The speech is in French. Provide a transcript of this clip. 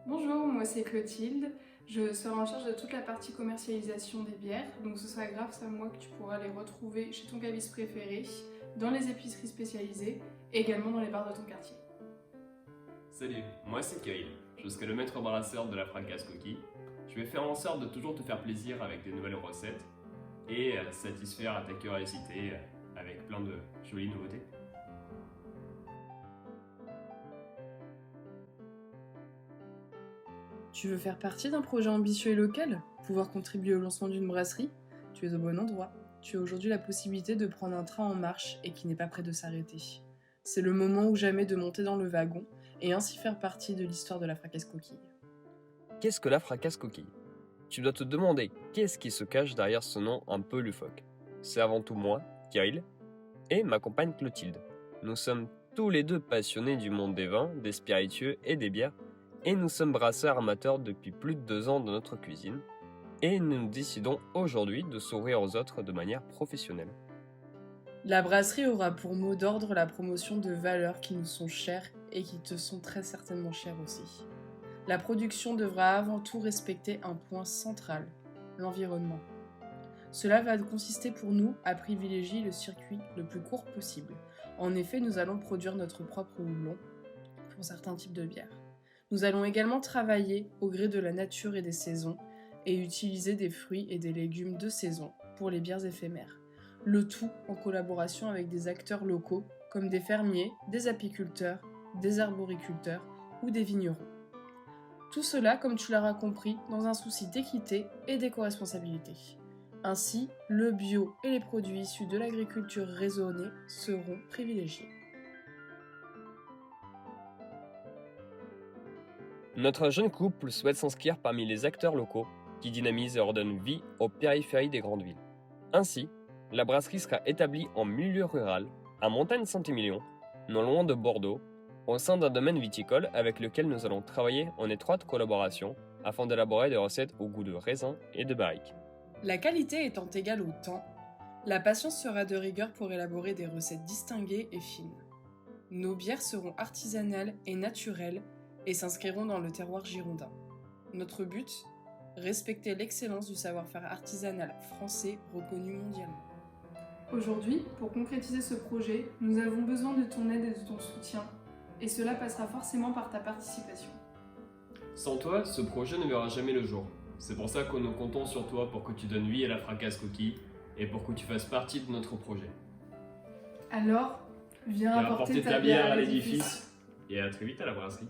Bonjour, moi c'est Clotilde. Je serai en charge de toute la partie commercialisation des bières, donc ce sera grâce à moi que tu pourras les retrouver chez ton caviste préféré, dans les épiceries spécialisées et également dans les bars de ton quartier. Salut, moi c'est Kyle. Je serai le maître brasseur de la Fracasse Coquille. Je vais faire en sorte de toujours te faire plaisir avec des nouvelles recettes et satisfaire à ta curiosité avec plein de jolies nouveautés. Tu veux faire partie d'un projet ambitieux et local? Pouvoir contribuer au lancement d'une brasserie? Tu es au bon endroit. Tu as aujourd'hui la possibilité de prendre un train en marche et qui n'est pas prêt de s'arrêter. C'est le moment ou jamais de monter dans le wagon et ainsi faire partie de l'histoire de la Fracasse Coquille. Qu'est-ce que la Fracasse Coquille? Tu dois te demander qu'est-ce qui se cache derrière ce nom un peu loufoque. C'est avant tout moi, Kyle, et ma compagne Clotilde. Nous sommes tous les deux passionnés du monde des vins, des spiritueux et des bières, et nous sommes brasseurs amateurs depuis plus de 2 ans dans notre cuisine, et nous décidons aujourd'hui de s'ouvrir aux autres de manière professionnelle. La brasserie aura pour mot d'ordre la promotion de valeurs qui nous sont chères et qui te sont très certainement chères aussi. La production devra avant tout respecter un point central, l'environnement. Cela va consister pour nous à privilégier le circuit le plus court possible. En effet, nous allons produire notre propre houblon pour certains types de bières. Nous allons également travailler au gré de la nature et des saisons et utiliser des fruits et des légumes de saison pour les bières éphémères. Le tout en collaboration avec des acteurs locaux comme des fermiers, des apiculteurs, des arboriculteurs ou des vignerons. Tout cela, comme tu l'auras compris, dans un souci d'équité et d'éco-responsabilité. Ainsi, le bio et les produits issus de l'agriculture raisonnée seront privilégiés. Notre jeune couple souhaite s'inscrire parmi les acteurs locaux qui dynamisent et redonnent vie aux périphéries des grandes villes. Ainsi, la brasserie sera établie en milieu rural, à Montagne-Saint-Émilion, non loin de Bordeaux, au sein d'un domaine viticole avec lequel nous allons travailler en étroite collaboration afin d'élaborer des recettes au goût de raisin et de barrique. La qualité étant égale au temps, la patience sera de rigueur pour élaborer des recettes distinguées et fines. Nos bières seront artisanales et naturelles et s'inscriront dans le terroir girondin. Notre but? Respecter l'excellence du savoir-faire artisanal français reconnu mondialement. Aujourd'hui, pour concrétiser ce projet, nous avons besoin de ton aide et de ton soutien, et cela passera forcément par ta participation. Sans toi, ce projet ne verra jamais le jour. C'est pour ça que nous comptons sur toi pour que tu donnes vie à la Fracasse Coquille et pour que tu fasses partie de notre projet. Alors, viens Viens apporter apporter ta bière à l'édifice. l'édifice et à très vite à la brasserie.